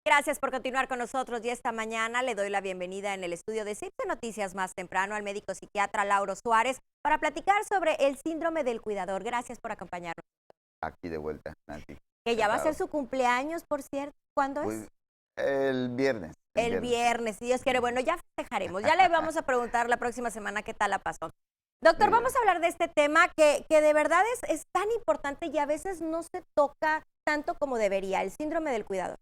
Gracias por continuar con nosotros y esta mañana le doy la bienvenida en el estudio de CIPSE Noticias más temprano al médico psiquiatra Lauro Suárez para platicar sobre el síndrome del cuidador. Gracias por acompañarnos. Aquí de vuelta, Nancy. Que ya va a ser Encantado. su cumpleaños, por cierto. ¿Cuándo es? Pues el viernes, el El viernes. viernes, si Dios quiere. Bueno, ya festejaremos. Ya le vamos a preguntar la próxima semana qué tal la pasó. Doctor, Muy vamos bien. a hablar de este tema que de verdad es tan importante y a veces no se toca tanto como debería, el síndrome del cuidador.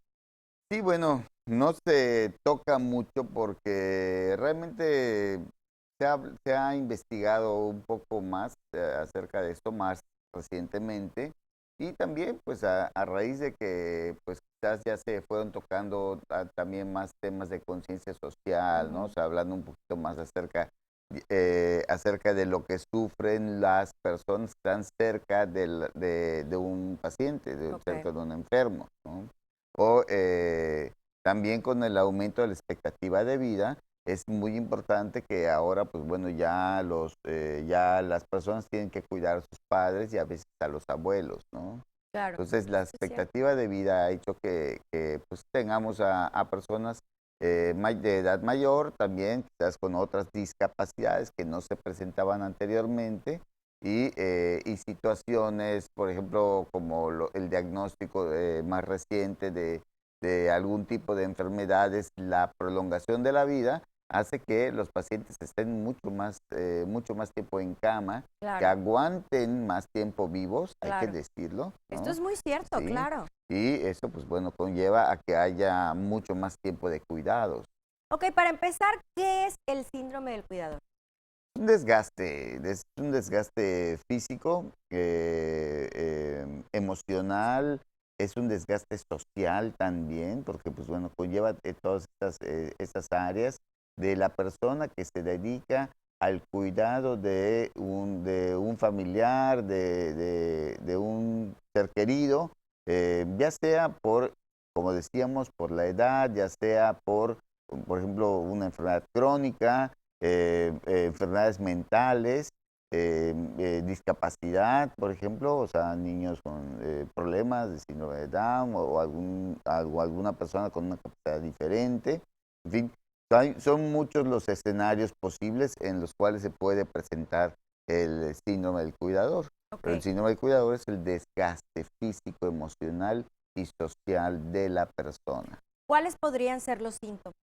Sí, bueno, no se toca mucho porque realmente se ha investigado un poco más acerca de esto más recientemente y también pues a raíz de que pues quizás ya se fueron tocando también más temas de conciencia social, ¿no? O Ujú. sea, hablando un poquito más acerca de lo que sufren las personas que están cerca de un paciente, Ok. cerca de un enfermo, ¿no? O también con el aumento de la expectativa de vida, es muy importante que ahora, pues bueno, ya las personas tienen que cuidar a sus padres y a veces a los abuelos, ¿no? Claro, Entonces, la eso es cierto. expectativa de vida ha hecho que, pues, tengamos a personas de edad mayor, también quizás con otras discapacidades que no se presentaban anteriormente y situaciones, por ejemplo, como el diagnóstico más reciente de algún tipo de enfermedades, la prolongación de la vida hace que los pacientes estén mucho más tiempo en cama, que Claro, aguanten más tiempo vivos, hay que claro. decirlo, Esto ¿no? es muy cierto, Sí, claro. y eso, pues bueno, conlleva a que haya mucho más tiempo de cuidados. Ok, para empezar, ¿qué es el síndrome del cuidador? Es un desgaste físico, emocional, es un desgaste social también, porque pues bueno, conlleva todas estas áreas de la persona que se dedica al cuidado de un familiar, de un ser querido, ya sea como decíamos, por la edad, ya sea por ejemplo, una enfermedad crónica, enfermedades mentales, discapacidad, por ejemplo, o sea, niños con problemas de síndrome de Down o alguna persona con una capacidad diferente. En fin, son muchos los escenarios posibles en los cuales se puede presentar el síndrome del cuidador. Pero el Ok. síndrome del cuidador es el desgaste físico, emocional y social de la persona. ¿Cuáles podrían ser los síntomas?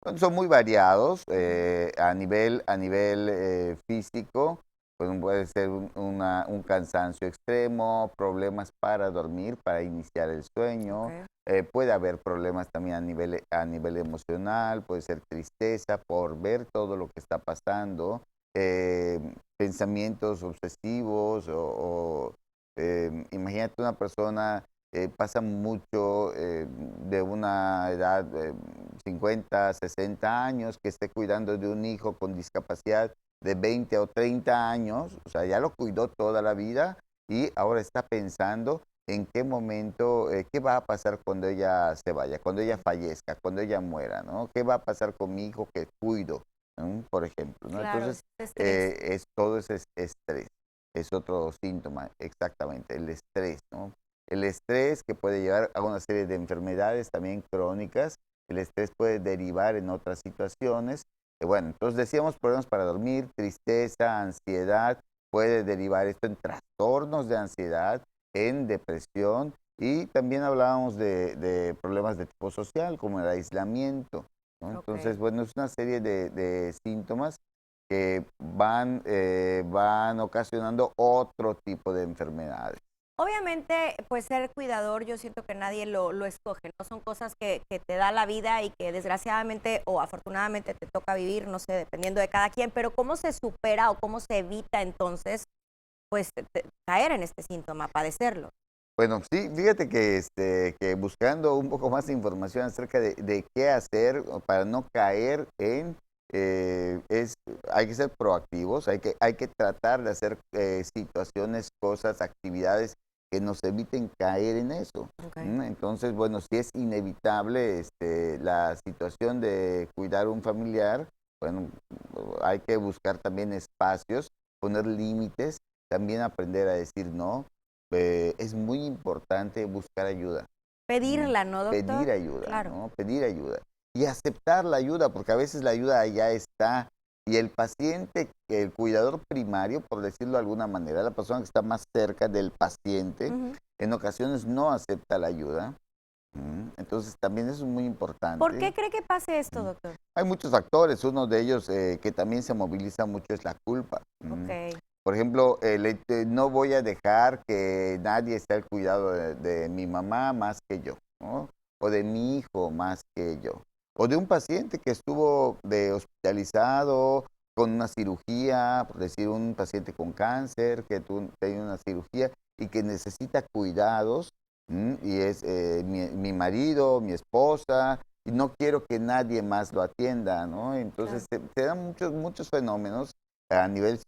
Bueno, son muy variados Ujú. a nivel físico, pues puede ser un cansancio extremo, problemas para dormir, para iniciar el sueño, Ok. puede haber problemas también a nivel emocional, puede ser tristeza por ver todo lo que está pasando, eh, pensamientos obsesivos imagínate una persona pasa mucho de una edad 50, 60 años, que esté cuidando de un hijo con discapacidad de 20 o 30 años, o sea, ya lo cuidó toda la vida y ahora está pensando en qué momento, qué va a pasar cuando ella se vaya, cuando ella fallezca, cuando ella muera, ¿no? ¿Qué va a pasar con mi hijo que cuido, ¿no? Por ejemplo, ¿no? Claro, Entonces, es estrés. todo ese estrés, es otro síntoma, exactamente, el estrés, ¿no? El estrés que puede llevar a una serie de enfermedades también crónicas. El estrés puede derivar en otras situaciones. Bueno, entonces decíamos problemas para dormir, tristeza, ansiedad, puede derivar esto en trastornos de ansiedad, en depresión y también hablábamos de problemas de tipo social como el aislamiento, ¿no? Entonces, Ok. bueno, es una serie de síntomas que van ocasionando otro tipo de enfermedades. Obviamente, pues ser cuidador, yo siento que nadie lo escoge, ¿no? Son cosas que te da la vida y que desgraciadamente o afortunadamente te toca vivir, no sé, dependiendo de cada quien, pero ¿cómo se supera o cómo se evita entonces, pues, caer en este síntoma, padecerlo? Bueno, sí, fíjate que buscando un poco más de información acerca de qué hacer para no caer en, hay que ser proactivos, hay que tratar de hacer situaciones, cosas, actividades que nos eviten caer en eso. Ok. ¿M? Entonces, bueno, si es inevitable la situación de cuidar un familiar, bueno, hay que buscar también espacios, poner límites, también aprender a decir no. Es muy importante buscar ayuda. Pedirla, ¿no, doctor? Pedir ayuda, Claro. ¿no? Pedir ayuda. Y aceptar la ayuda, porque a veces la ayuda ya está. Y el paciente, el cuidador primario, por decirlo de alguna manera, la persona que está más cerca del paciente, Ujú. en ocasiones no acepta la ayuda. Entonces también eso es muy ¿Por qué importante. cree que pase esto, Mm. doctor? Hay muchos factores, uno de ellos que también se moviliza mucho es la culpa. Ok, Por ejemplo, no voy a dejar que nadie esté al cuidado de mi mamá más que yo, ¿no? O de mi hijo más que yo. O de un paciente que estuvo hospitalizado con una cirugía, por decir, un paciente con cáncer que tiene una cirugía y que necesita cuidados, y es mi marido, mi esposa, y no quiero que nadie más lo atienda, ¿no? claro. Entonces se dan muchos fenómenos a nivel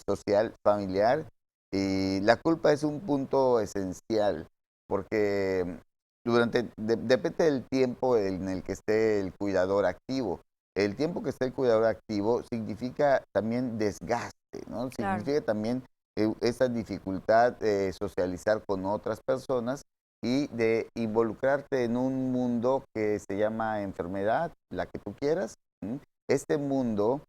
social, familiar, y la culpa es un punto esencial, porque depende del tiempo en el que esté el cuidador activo. El tiempo que esté el cuidador activo significa también desgaste, ¿no? Claro. Significa también esa dificultad de socializar con otras personas y de involucrarte en un mundo que se llama enfermedad, la que tú quieras. Este mundo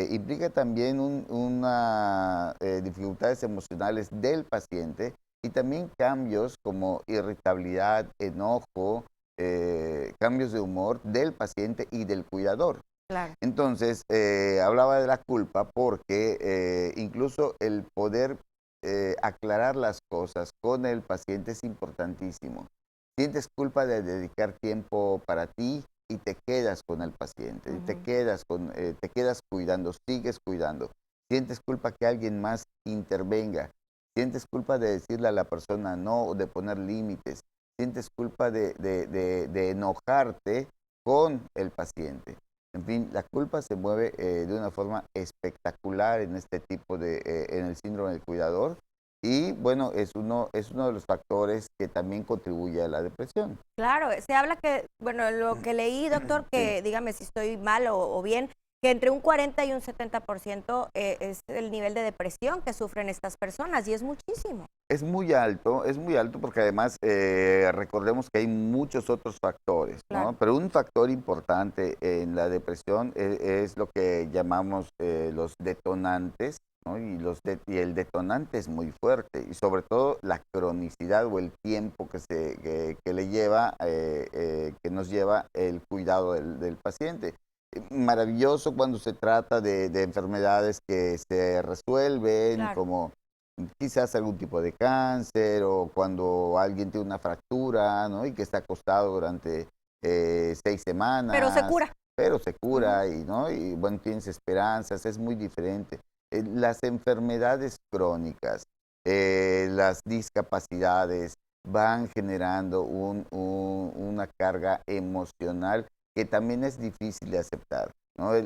implica también una dificultades emocionales del paciente y también cambios como irritabilidad, enojo, cambios de humor del paciente y del cuidador. Claro. Entonces, hablaba de la culpa porque incluso el poder aclarar las cosas con el paciente es importantísimo. Sientes culpa de dedicar tiempo para ti y te quedas con el paciente, y Ujú. te quedas cuidando, sigues cuidando. Sientes culpa que alguien más intervenga. Sientes culpa de decirle a la persona no o de poner límites. Sientes culpa de enojarte con el paciente. En fin, la culpa se mueve de una forma espectacular en este tipo en el síndrome del cuidador y bueno, es uno de los factores que también contribuye a la depresión. Claro, se habla que, bueno, lo que leí, doctor, Sí. que dígame si estoy mal o bien, que entre un 40 y un 70% es el nivel de depresión que sufren estas personas y es muchísimo. Es muy alto porque además recordemos que hay muchos otros factores, ¿no? Claro. Pero un factor importante en la depresión es lo que llamamos los detonantes, ¿no? Y el detonante es muy fuerte y sobre todo la cronicidad o el tiempo que le lleva, que nos lleva el cuidado del paciente. Maravilloso cuando se trata de enfermedades que se resuelven, Claro. como quizás algún tipo de cáncer o cuando alguien tiene una fractura, ¿no? Y que está acostado durante 6 Pero se semanas, cura. pero se Ujú. cura y, ¿no? Y bueno, tienes esperanzas, es muy diferente. Las enfermedades crónicas, las discapacidades van generando una carga emocional que también es difícil de aceptar, ¿no?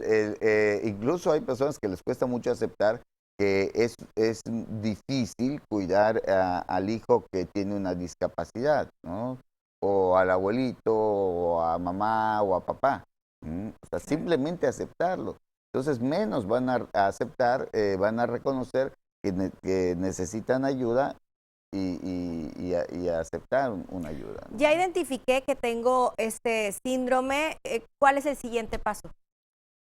Incluso hay personas que les cuesta mucho aceptar que es difícil cuidar al hijo que tiene una discapacidad, ¿no? O al abuelito, o a mamá, o a papá. O sea, Claro. simplemente aceptarlo. Entonces, menos van a aceptar, van a reconocer que necesitan ayuda y a aceptar una ayuda, ¿no? Ya identifiqué que tengo este síndrome. ¿Cuál es el siguiente paso?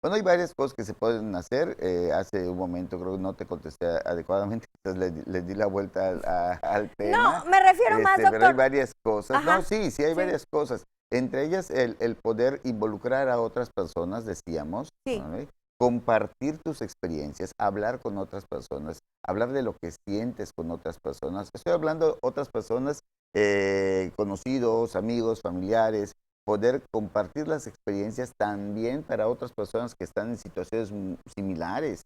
Bueno, hay varias cosas que se pueden hacer. Hace un momento creo que no te contesté adecuadamente, entonces le di la vuelta al tema. No, me refiero más, Pero hay doctor. varias cosas. No, Ajá, sí, sí hay sí, varias cosas. Entre ellas el poder involucrar a otras personas, decíamos, sí, ¿no? Compartir tus experiencias, hablar con otras personas, hablar de lo que sientes con otras personas. Estoy hablando de otras personas, conocidos, amigos, familiares, poder compartir las experiencias también para otras personas que están en situaciones similares.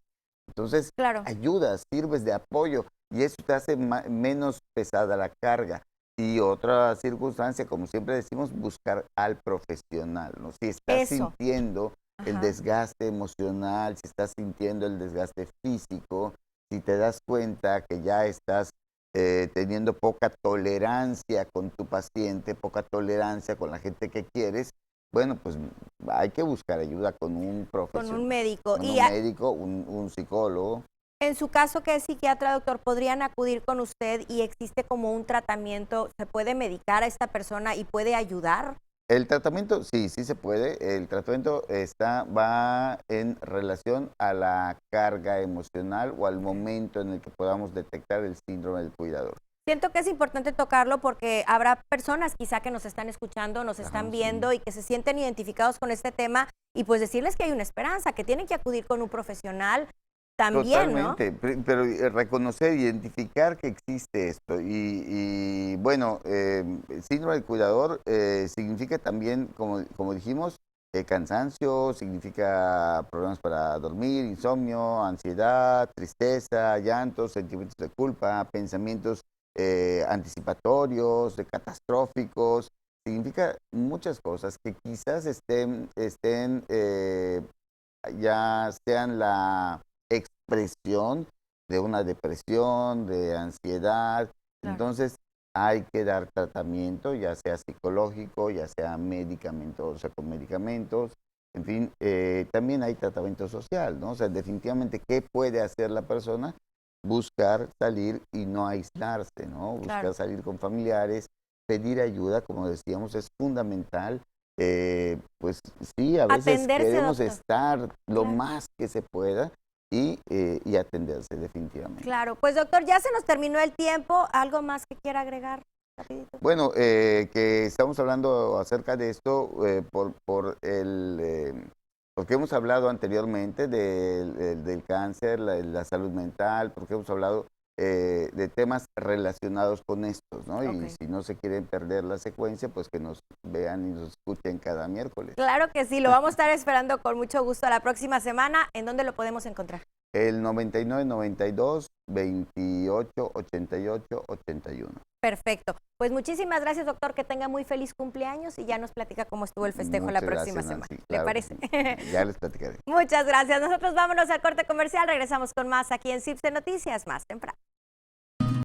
Entonces, claro. ayudas, sirves de apoyo y eso te hace menos pesada la carga. Y otra circunstancia, como siempre decimos, buscar al profesional, ¿no? Si estás Eso. sintiendo el Ajá. desgaste emocional, si estás sintiendo el desgaste físico, si te das cuenta que ya estás teniendo poca tolerancia con tu paciente, poca tolerancia con la gente que quieres, bueno, pues hay que buscar ayuda con un Con un profesional, médico. con un médico, un psicólogo. En su caso, que es psiquiatra, doctor, ¿podrían acudir con usted y existe como un tratamiento? ¿Se puede medicar a esta persona y puede ayudar? El tratamiento, sí, sí se puede. El tratamiento va en relación a la carga emocional o al momento en el que podamos detectar el síndrome del cuidador. Siento que es importante tocarlo porque habrá personas quizá que nos están escuchando, nos están Ajá, viendo sí. y que se sienten identificados con este tema y pues decirles que hay una esperanza, que tienen que acudir con un profesional también, ¿no? Totalmente, pero reconocer, identificar que existe esto. Bueno, el síndrome del cuidador significa también, como dijimos, cansancio, significa problemas para dormir, insomnio, ansiedad, tristeza, llantos, sentimientos de culpa, pensamientos anticipatorios, catastróficos. Significa muchas cosas que quizás ya sean la expresión de una depresión, de ansiedad. Claro. Entonces hay que dar tratamiento, ya sea psicológico, ya sea medicamentos, o sea, con medicamentos. En fin, también hay tratamiento social, ¿no? O sea, definitivamente, ¿qué puede hacer la persona? Buscar salir y no aislarse, ¿no? Buscar Claro. salir con familiares, pedir ayuda, como decíamos, es fundamental. Pues sí, a veces Atenderse, queremos doctor. estar lo Claro. más que se pueda y atenderse definitivamente. Claro, pues doctor, ya se nos terminó el tiempo. ¿Algo más que quiera agregar? Rapidito. Bueno, que estamos hablando acerca de esto porque hemos hablado anteriormente del cáncer, la salud mental, porque hemos hablado de temas relacionados con estos, ¿no? Ok. Y si no se quieren perder la secuencia, pues que nos vean y nos escuchen cada miércoles. Claro que sí, lo vamos a estar esperando con mucho gusto la próxima semana. ¿En dónde lo podemos encontrar? El 99 92 28 88 81. Perfecto. Pues muchísimas gracias, doctor. Que tenga muy feliz cumpleaños y ya nos platica cómo estuvo el festejo la Muchas próxima gracias, semana. Nancy. ¿Le Claro que parece? sí. Ya les platicaré. Muchas gracias. Nosotros vámonos al corte comercial. Regresamos con más aquí en CIPSE Noticias más temprano.